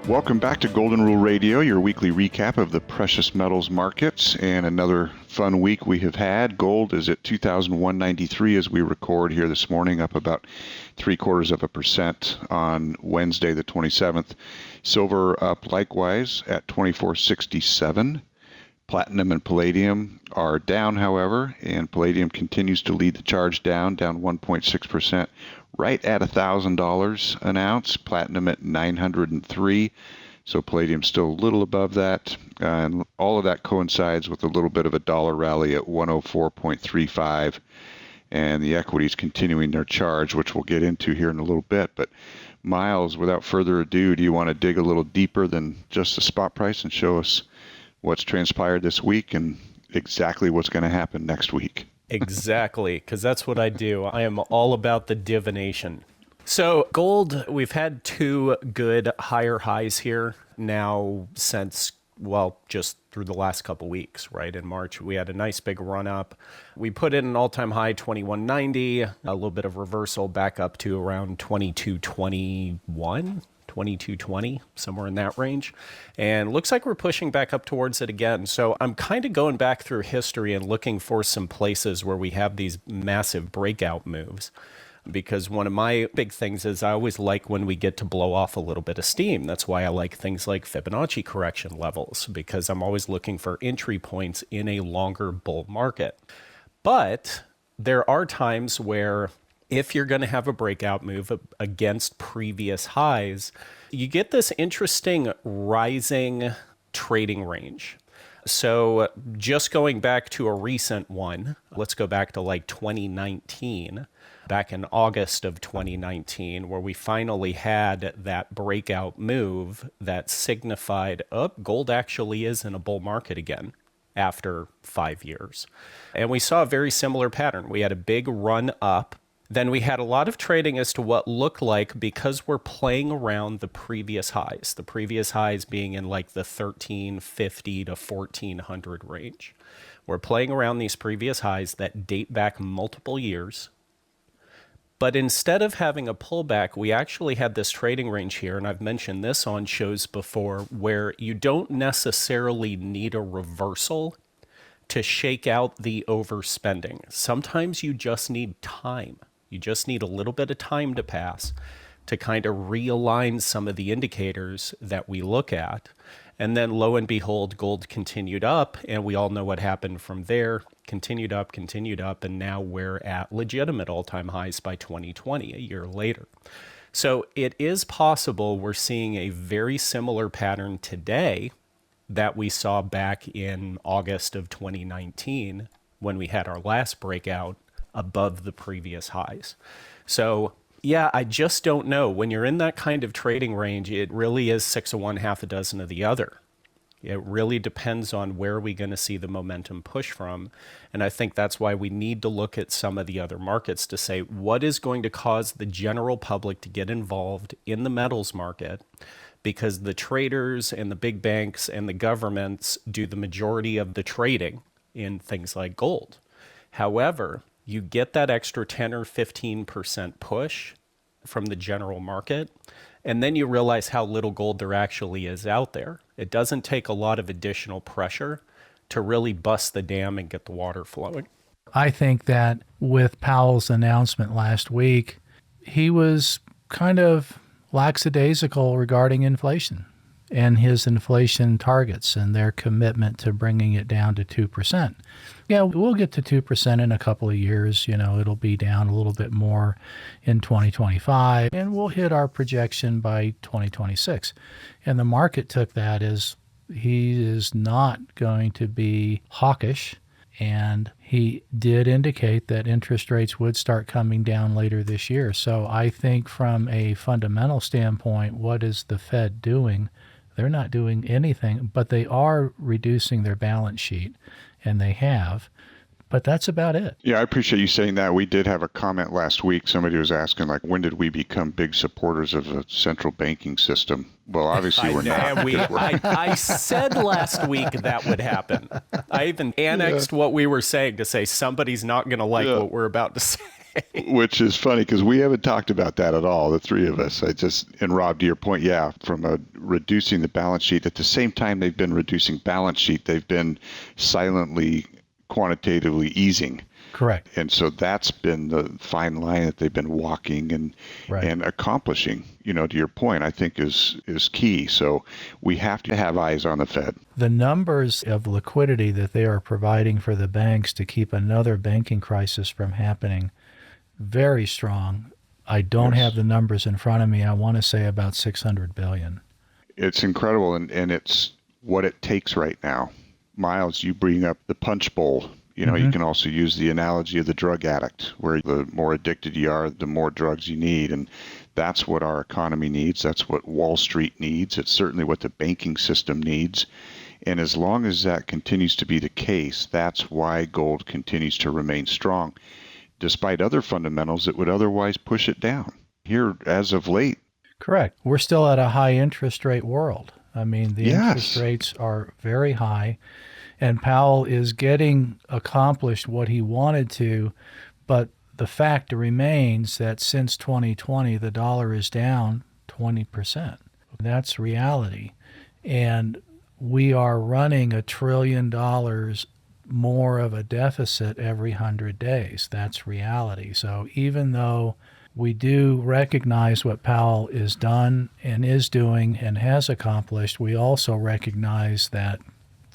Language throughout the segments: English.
Welcome back to Golden Rule Radio, your weekly recap of the precious metals markets, and another fun week we have had. Gold is at 2,193 as we record here this morning, up about 0.75% on Wednesday the 27th. Silver up likewise at 2467. Platinum and palladium are down, however, and palladium continues to lead the charge down 1.6%, right at $1,000 an ounce. Platinum at 903, so palladium still a little above that. And all of that coincides with a little bit of a dollar rally at 104.35, and the equities continuing their charge, which we'll get into here in a little bit. But Miles, without further ado, do you want to dig a little deeper than just the spot price and show us what's transpired this week and exactly what's going to happen next week? Exactly, because that's what I do. I am all about the divination. So gold, we've had two good higher highs here now since, well, just through the last couple weeks, right? In March, we had a nice big run up. We put in an all-time high, 2190, a little bit of reversal back up to around 2221. 2220, somewhere in that range. And looks like we're pushing back up towards it again. So I'm kind of going back through history and looking for some places where we have these massive breakout moves. Because one of my big things is I always like when we get to blow off a little bit of steam. That's why I like things like Fibonacci correction levels, because I'm always looking for entry points in a longer bull market. But there are times where if you're going to have a breakout move against previous highs, you get this interesting rising trading range. So just going back to a recent one, let's go back to like 2019, back in August of 2019, where we finally had that breakout move that signified, gold actually is in a bull market again after 5 years. And we saw a very similar pattern. We had a big run up. Then we had a lot of trading as to what looked like, because we're playing around the previous highs being in like the 1350 to 1400 range. We're playing around these previous highs that date back multiple years. But instead of having a pullback, we actually had this trading range here, and I've mentioned this on shows before, where you don't necessarily need a reversal to shake out the overspending. Sometimes you just need time. You just need a little bit of time to pass to kind of realign some of the indicators that we look at. And then lo and behold, gold continued up, and we all know what happened from there. Continued up, and now we're at legitimate all-time highs by 2020, a year later. So it is possible we're seeing a very similar pattern today that we saw back in August of 2019 when we had our last breakout above the previous highs. So yeah, I just don't know. When you're in that kind of trading range, it really is 6 of one, half a dozen of the other. It really depends on where we're going to see the momentum push from. And I think that's why we need to look at some of the other markets to say, what is going to cause the general public to get involved in the metals market? Because the traders and the big banks and the governments do the majority of the trading in things like gold. However, you get that extra 10 or 15% push from the general market, and then you realize how little gold there actually is out there. It doesn't take a lot of additional pressure to really bust the dam and get the water flowing. I think that with Powell's announcement last week, he was kind of lackadaisical regarding inflation and his inflation targets and their commitment to bringing it down to 2%. Yeah, we'll get to 2% in a couple of years. It'll be down a little bit more in 2025, and we'll hit our projection by 2026. And the market took that as he is not going to be hawkish, and he did indicate that interest rates would start coming down later this year. So I think from a fundamental standpoint, what is the Fed doing? They're not doing anything, but they are reducing their balance sheet, and they have. But that's about it. Yeah, I appreciate you saying that. We did have a comment last week. Somebody was asking, when did we become big supporters of a central banking system? Well, obviously we're not. I said last week that would happen. I even annexed what we were saying to say somebody's not going to like what we're about to say. Which is funny because we haven't talked about that at all, the three of us. And Rob, to your point, yeah, from reducing the balance sheet, at the same time they've been reducing balance sheet, they've been silently, quantitatively easing. Correct. And so that's been the fine line that they've been walking Right. and accomplishing, to your point, I think is key. So we have to have eyes on the Fed. The numbers of liquidity that they are providing for the banks to keep another banking crisis from happening, very strong. I don't Yes. have the numbers in front of me. I want to say about 600 billion. It's incredible, and it's what it takes right now. Miles, you bring up the punch bowl. You can also use the analogy of the drug addict, where the more addicted you are, the more drugs you need. And that's what our economy needs. That's what Wall Street needs. It's certainly what the banking system needs. And as long as that continues to be the case, that's why gold continues to remain strong, despite other fundamentals that would otherwise push it down. Here, as of late, Correct. We're still at a high interest rate world. I mean, the interest yes, rates are very high, and Powell is getting accomplished what he wanted to, but the fact remains that since 2020, the dollar is down 20%. That's reality. And we are running $1 trillion more of a deficit every 100 days. That's reality. So even though we do recognize what Powell is done and is doing and has accomplished, we also recognize that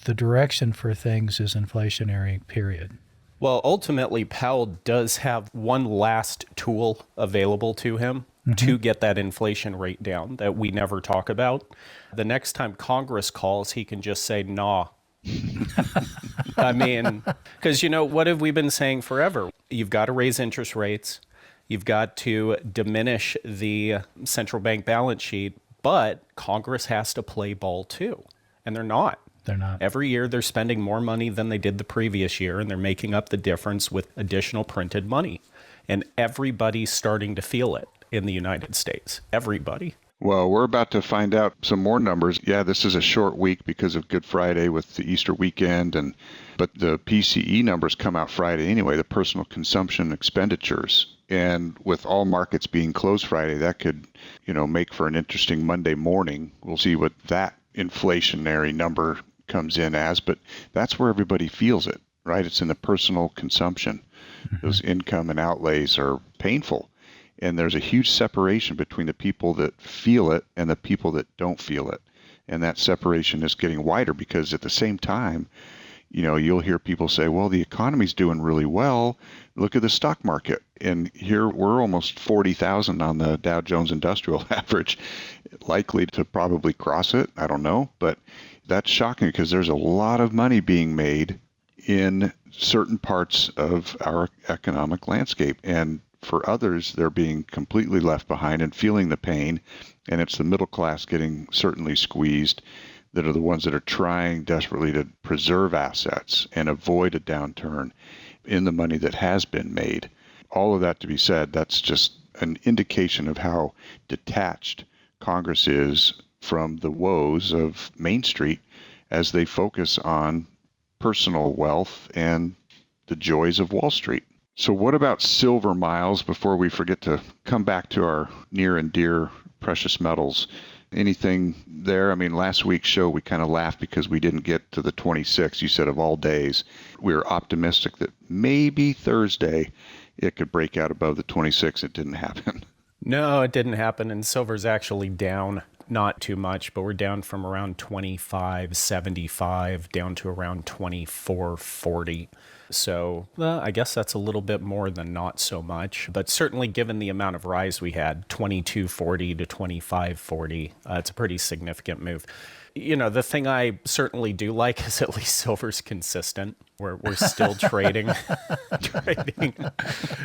the direction for things is inflationary, period. Well, ultimately, Powell does have one last tool available to him to get that inflation rate down that we never talk about. The next time Congress calls, he can just say, nah. I mean, because, what have we been saying forever? You've got to raise interest rates. You've got to diminish the central bank balance sheet, but Congress has to play ball too. And they're not. They're not. Every year they're spending more money than they did the previous year, and they're making up the difference with additional printed money. And everybody's starting to feel it in the United States. Everybody. well, we're about to find out some more numbers. Yeah, this is a short week because of Good Friday with the Easter weekend, but the PCE numbers come out Friday anyway, the personal consumption expenditures. And with all markets being closed Friday, that could, make for an interesting Monday morning. We'll see what that inflationary number comes in as, but that's where everybody feels it, right? It's in the personal consumption. Those income and outlays are painful. And there's a huge separation between the people that feel it and the people that don't feel it. And that separation is getting wider because at the same time, you'll hear people say, well, the economy's doing really well. Look at the stock market. And here we're almost 40,000 on the Dow Jones Industrial Average, likely to probably cross it. I don't know. But that's shocking because there's a lot of money being made in certain parts of our economic landscape. And for others, they're being completely left behind and feeling the pain. And it's the middle class getting certainly squeezed that are the ones that are trying desperately to preserve assets and avoid a downturn in the money that has been made. All of that to be said, that's just an indication of how detached Congress is from the woes of Main Street as they focus on personal wealth and the joys of Wall Street. So what about silver, Miles, before we forget to come back to our near and dear precious metals? Anything there? I mean, last week's show, we kind of laughed because we didn't get to the 26th. You said of all days, we were optimistic that maybe Thursday it could break out above the 26th. It didn't happen. No, it didn't happen. And silver's actually down, not too much, but we're down from around 25.75 down to around 24.40. So I guess that's a little bit more than not so much, but certainly given the amount of rise we had, 22.40 to 25.40, it's a pretty significant move. The thing I certainly do like is at least silver's consistent. We're still trading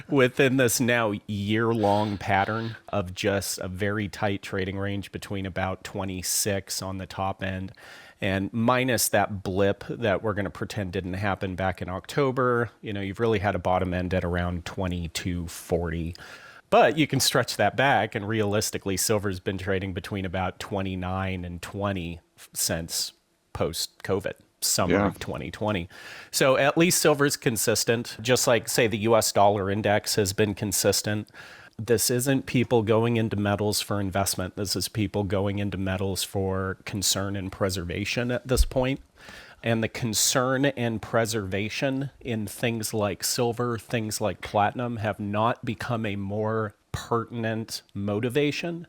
within this now year-long pattern of just a very tight trading range between about 26 on the top end and minus that blip that we're going to pretend didn't happen back in October. You've really had a bottom end at around 22.40. But you can stretch that back, and realistically, silver's been trading between about 29 and 20 since post-COVID. summer of 2020. So at least silver's consistent, just like, say, the US dollar index has been consistent. This isn't people going into metals for investment. This is people going into metals for concern and preservation at this point. And the concern and preservation in things like silver, things like platinum have not become a more pertinent motivation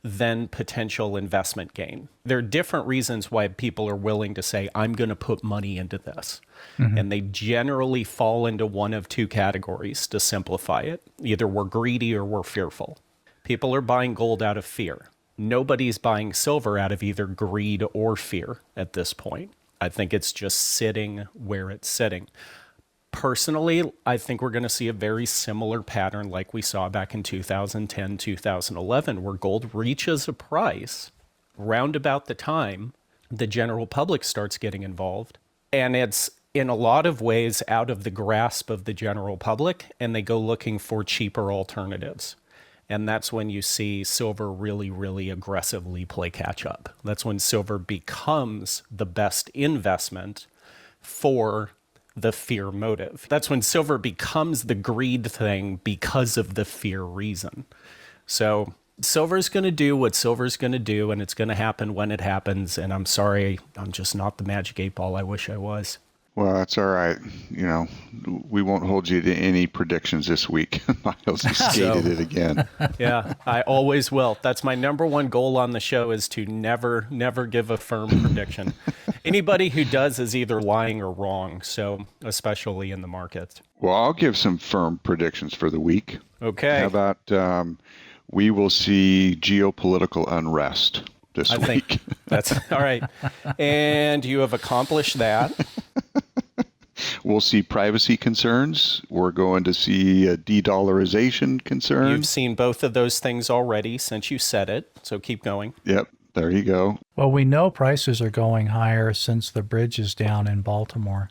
than potential investment gain. There are different reasons why people are willing to say, I'm going to put money into this. And they generally fall into one of two categories, to simplify it. Either we're greedy or we're fearful. People are buying gold out of fear. Nobody's buying silver out of either greed or fear at this point. I think it's just sitting where it's sitting. Personally, I think we're going to see a very similar pattern like we saw back in 2010, 2011, where gold reaches a price round about the time the general public starts getting involved. And it's in a lot of ways out of the grasp of the general public, and they go looking for cheaper alternatives. And that's when you see silver really, really aggressively play catch up. That's when silver becomes the best investment for the fear motive. That's when silver becomes the greed thing because of the fear reason. So silver's going to do what silver's going to do, and it's going to happen when it happens. And I'm sorry, I'm just not the magic 8 ball I wish I was. Well, that's all right. You know, we won't hold you to any predictions this week. Miles has stated it again. Yeah, I always will. That's my number one goal on the show, is to never give a firm prediction. Anybody who does is either lying or wrong, so especially in the markets. Well, I'll give some firm predictions for the week. Okay. How about we will see geopolitical unrest this week? I think that's all right. And you have accomplished that. We'll see privacy concerns. We're going to see a de-dollarization concern. You've seen both of those things already since you said it, so keep going. Yep, there you go. Well, we know prices are going higher since the bridge is down in Baltimore.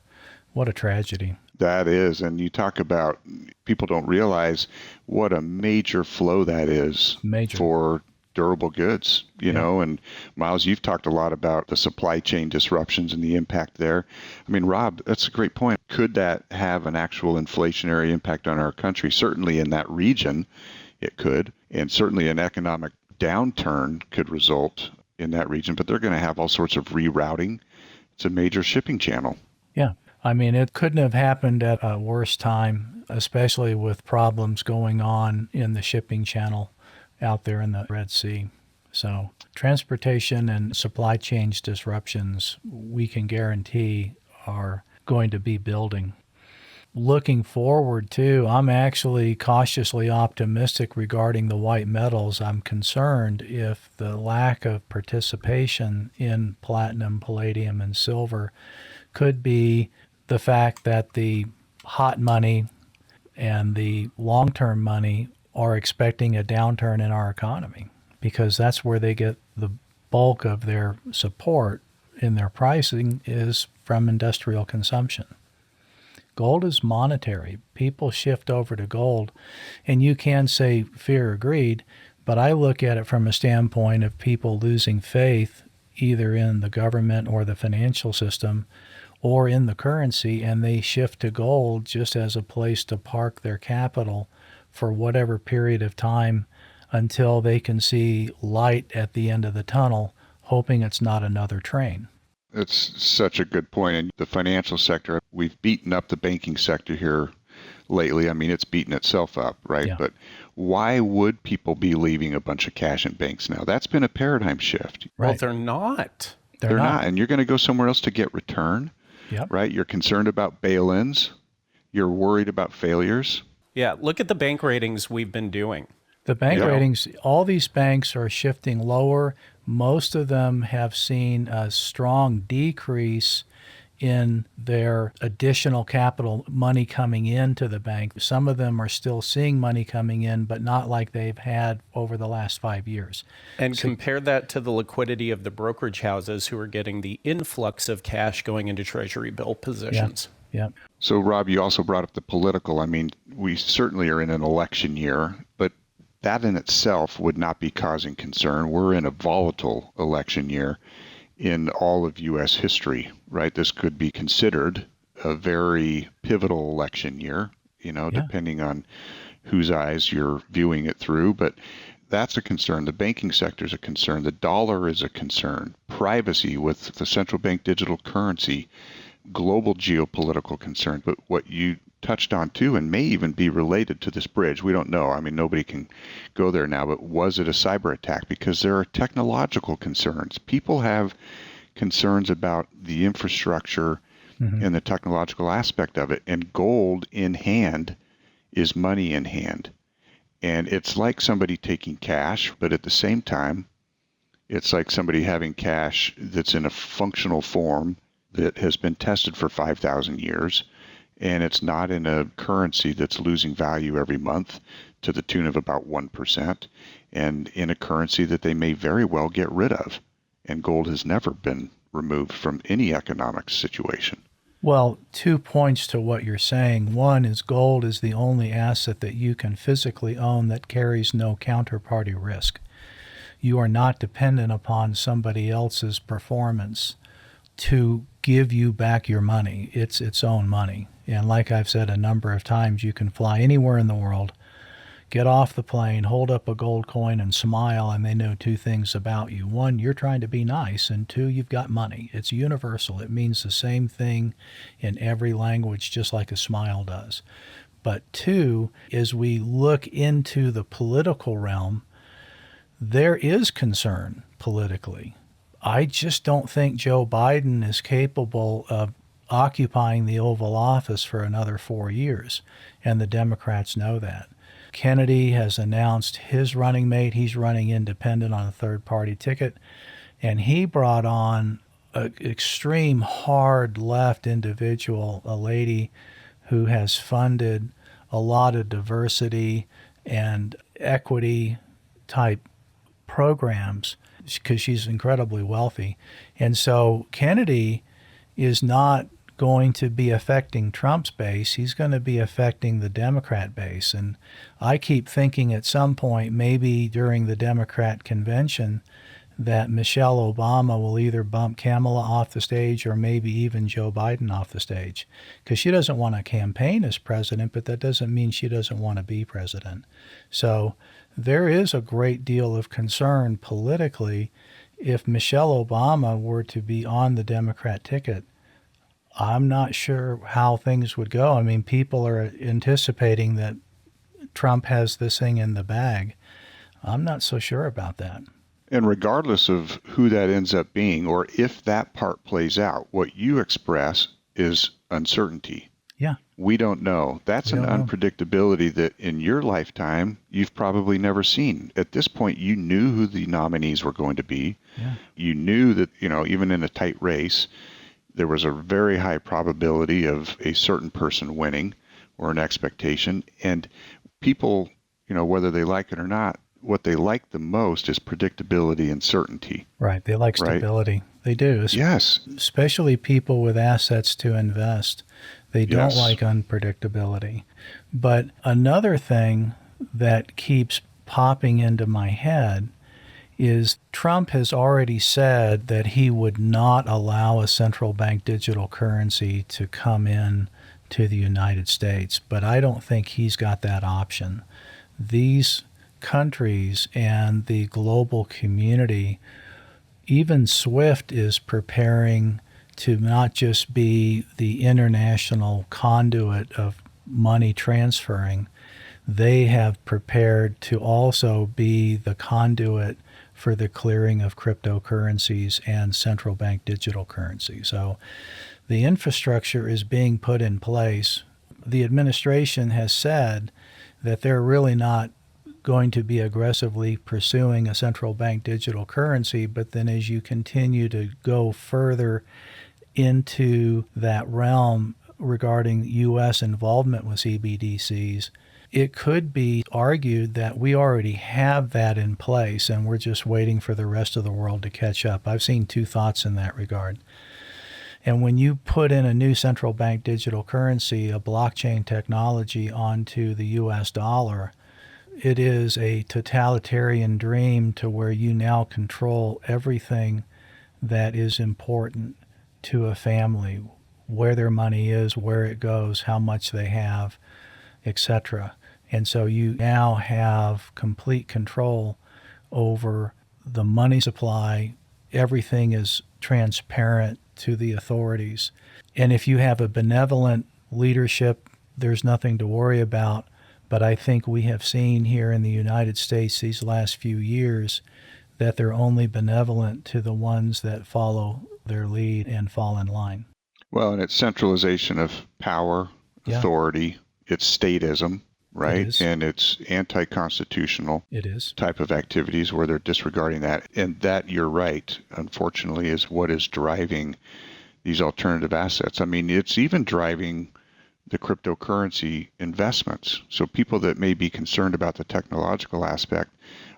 What a tragedy. That is, and you talk about, people don't realize what a major flow that is for durable goods, you know, and Miles, you've talked a lot about the supply chain disruptions and the impact there. I mean, Rob, that's a great point. Could that have an actual inflationary impact on our country? Certainly in that region, it could, and certainly an economic downturn could result in that region, but they're going to have all sorts of rerouting. It's a major shipping channel. Yeah. I mean, it couldn't have happened at a worse time, especially with problems going on in the shipping channel out there in the Red Sea. So transportation and supply chain disruptions, we can guarantee, are going to be building. Looking forward too, I'm actually cautiously optimistic regarding the white metals. I'm concerned if the lack of participation in platinum, palladium, and silver could be the fact that the hot money and the long-term money are expecting a downturn in our economy, because that's where they get the bulk of their support in their pricing, is from industrial consumption. Gold is monetary. People shift over to gold, and you can say fear or greed, but I look at it from a standpoint of people losing faith either in the government or the financial system or in the currency, and they shift to gold just as a place to park their capital for whatever period of time until they can see light at the end of the tunnel, hoping it's not another train. It's such a good point. In the financial sector, we've beaten up the banking sector here lately. I mean, it's beaten itself up, right? Yeah. But why would people be leaving a bunch of cash in banks now? That's been a paradigm shift. Well, Right. they're not. They're not. And you're going to go somewhere else to get return, Yep. right? You're concerned about bail-ins. You're worried about failures. Yeah, look at the bank ratings we've been doing. The bank Yeah. ratings, all these banks are shifting lower. Most of them have seen a strong decrease in their additional capital money coming into the bank. Some of them are still seeing money coming in, but not like they've had over the last 5 years. And compare that to the liquidity of the brokerage houses, who are getting the influx of cash going into treasury bill positions. Yep. So, Rob, you also brought up the political. I mean, we certainly are in an election year, but that in itself would not be causing concern. We're in a volatile election year. in all of U.S. history, right? This could be considered a very pivotal election year, Yeah. depending on whose eyes you're viewing it through. But that's a concern. The banking sector is a concern. The dollar is a concern. Privacy with the central bank digital currency, global geopolitical concern. But what you touched on too, and may even be related to this bridge, we don't know. I mean, nobody can go there now, but was it a cyber attack? Because there are technological concerns. People have concerns about the infrastructure and the technological aspect of it. And gold in hand is money in hand. And it's like somebody taking cash, but at the same time, it's like somebody having cash that's in a functional form that has been tested for 5,000 years, and it's not in a currency that's losing value every month to the tune of about 1%, and in a currency that they may very well get rid of. And gold has never been removed from any economic situation. Well, 2 points to what you're saying. One is gold is the only asset that you can physically own that carries no counterparty risk. You are not dependent upon somebody else's performance to give you back your money. It's its own money. And like I've said a number of times, you can fly anywhere in the world, get off the plane, hold up a gold coin and smile, and they know two things about you. One, you're trying to be nice, and two, you've got money. It's universal. It means the same thing in every language, just like a smile does. But two, as we look into the political realm, there is concern politically. I just don't think Joe Biden is capable of occupying the Oval Office for another 4 years, and the Democrats know that. Kennedy has announced his running mate. He's running independent on a third-party ticket, and he brought on an extreme hard left individual, a lady who has funded a lot of diversity and equity type programs because she's incredibly wealthy. And so Kennedy is not going to be affecting Trump's base. He's going to be affecting the Democrat base. And I keep thinking at some point, maybe during the Democrat convention, that Michelle Obama will either bump Kamala off the stage or maybe even Joe Biden off the stage, because she doesn't want to campaign as president, but that doesn't mean she doesn't want to be president. So there is a great deal of concern politically. If Michelle Obama were to be on the Democrat ticket, I'm not sure how things would go. I mean, people are anticipating that Trump has this thing in the bag. I'm not so sure about that. And regardless of who that ends up being, or if that part plays out, what you express is uncertainty. Yeah. We don't know. That's an unpredictability that in your lifetime, you've probably never seen. At this point, you knew who the nominees were going to be. Yeah. You knew that, even in a tight race, there was a very high probability of a certain person winning or an expectation. And people, whether they like it or not, what they like the most is predictability and certainty. Right. They like stability. Right? They do. Yes. Especially people with assets to invest. They don't like unpredictability. But another thing that keeps popping into my head is Trump has already said that he would not allow a central bank digital currency to come in to the United States. But I don't think he's got that option. These countries and the global community, even SWIFT is preparing to not just be the international conduit of money transferring, they have prepared to also be the conduit for the clearing of cryptocurrencies and central bank digital currency. So the infrastructure is being put in place. The administration has said that they're really not going to be aggressively pursuing a central bank digital currency, but then as you continue to go further into that realm regarding U.S. involvement with CBDCs, it could be argued that we already have that in place and we're just waiting for the rest of the world to catch up. I've seen two thoughts in that regard. And when you put in a new central bank digital currency, a blockchain technology, onto the U.S. dollar, it is a totalitarian dream to where you now control everything that is important to a family, where their money is, where it goes, how much they have, etc. And so you now have complete control over the money supply. Everything is transparent to the authorities. And if you have a benevolent leadership, there's nothing to worry about. But I think we have seen here in the United States these last few years that they're only benevolent to the ones that follow their lead and fall in line. Well, and it's centralization of power, Yeah. authority, it's statism, right? is. And it's anti-constitutional It is. type of activities where they're disregarding that. And that, you're right, unfortunately, is what is driving these alternative assets. I mean, it's even driving the cryptocurrency investments. So people that may be concerned about the technological aspect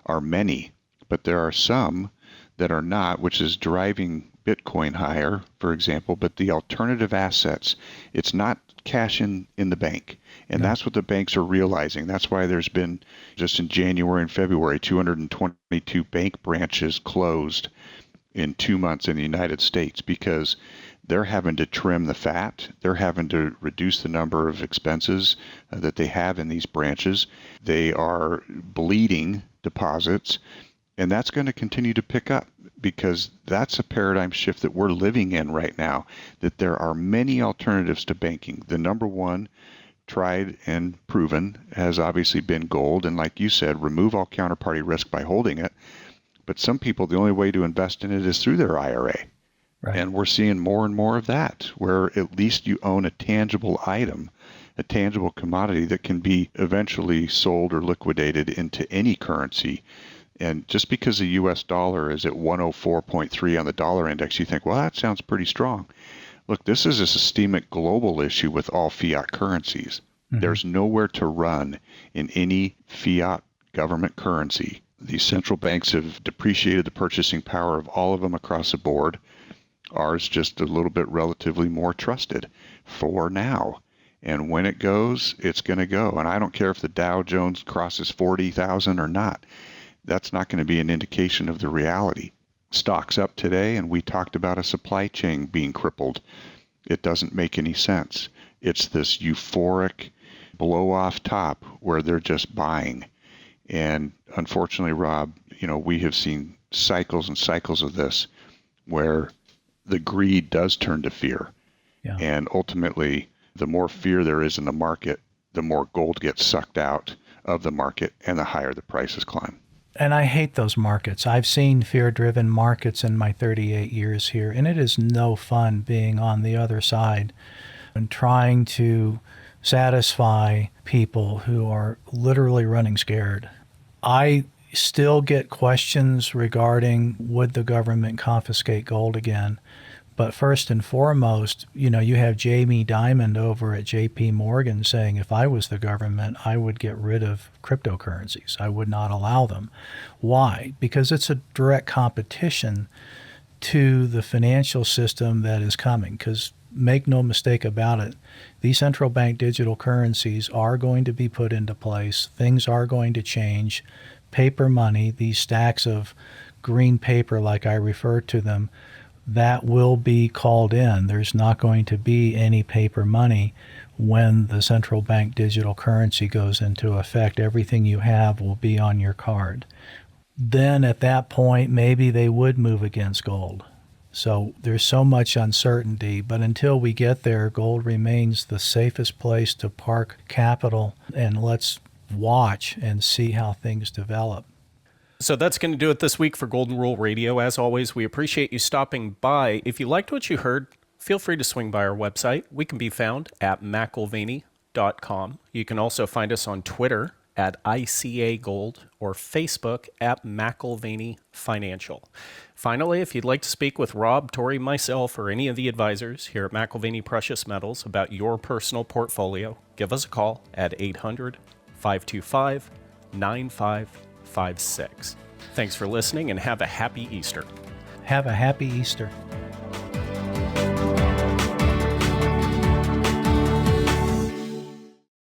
are many, but there are some that are not, which is driving Bitcoin higher, for example. But the alternative assets, it's not cash in the bank. And that's what the banks are realizing. That's why there's been, just in January and February, 222 bank branches closed in 2 months in the United States, because they're having to trim the fat. They're having to reduce the number of expenses that they have in these branches. They are bleeding deposits, and that's going to continue to pick up, because that's a paradigm shift that we're living in right now, that there are many alternatives to banking. The number one, tried and proven, has obviously been gold. And like you said, remove all counterparty risk by holding it. But some people, the only way to invest in it is through their IRA. Right. And we're seeing more and more of that, where at least you own a tangible item, a tangible commodity that can be eventually sold or liquidated into any currency. And just because the U.S. dollar is at 104.3 on the dollar index, you think, well, that sounds pretty strong. Look, this is a systemic global issue with all fiat currencies. There's nowhere to run in any fiat government currency. These central banks have depreciated the purchasing power of all of them across the board. Ours just a little bit relatively more trusted for now. And when it goes, it's going to go. And I don't care if the Dow Jones crosses 40,000 or not. That's not going to be an indication of the reality. Stock's up today, and we talked about a supply chain being crippled. It doesn't make any sense. It's this euphoric blow off top where they're just buying. And unfortunately, Rob, we have seen cycles and cycles of this where the greed does turn to fear. Yeah. And ultimately, the more fear there is in the market, the more gold gets sucked out of the market and the higher the prices climb. And I hate those markets. I've seen fear-driven markets in my 38 years here, and it is no fun being on the other side and trying to satisfy people who are literally running scared. I still get questions regarding, would the government confiscate gold again? But first and foremost, you have Jamie Dimon over at JP Morgan saying, if I was the government, I would get rid of cryptocurrencies. I would not allow them. Why? Because it's a direct competition to the financial system that is coming. Because make no mistake about it, these central bank digital currencies are going to be put into place. Things are going to change. Paper money, these stacks of green paper like I refer to them, that will be called in. There's not going to be any paper money when the central bank digital currency goes into effect. Everything you have will be on your card. Then at that point, maybe they would move against gold. So there's so much uncertainty, but until we get there, gold remains the safest place to park capital, and let's watch and see how things develop. So that's going to do it this week for Golden Rule Radio. As always, we appreciate you stopping by. If you liked what you heard, feel free to swing by our website. We can be found at McIlvaney.com. You can also find us on Twitter at ICA Gold or Facebook at McIlvaney Financial. Finally, if you'd like to speak with Rob, Tori, myself, or any of the advisors here at McIlvaney Precious Metals about your personal portfolio, give us a call at 800-525-9556. Thanks for listening and have a happy Easter. Have a happy Easter.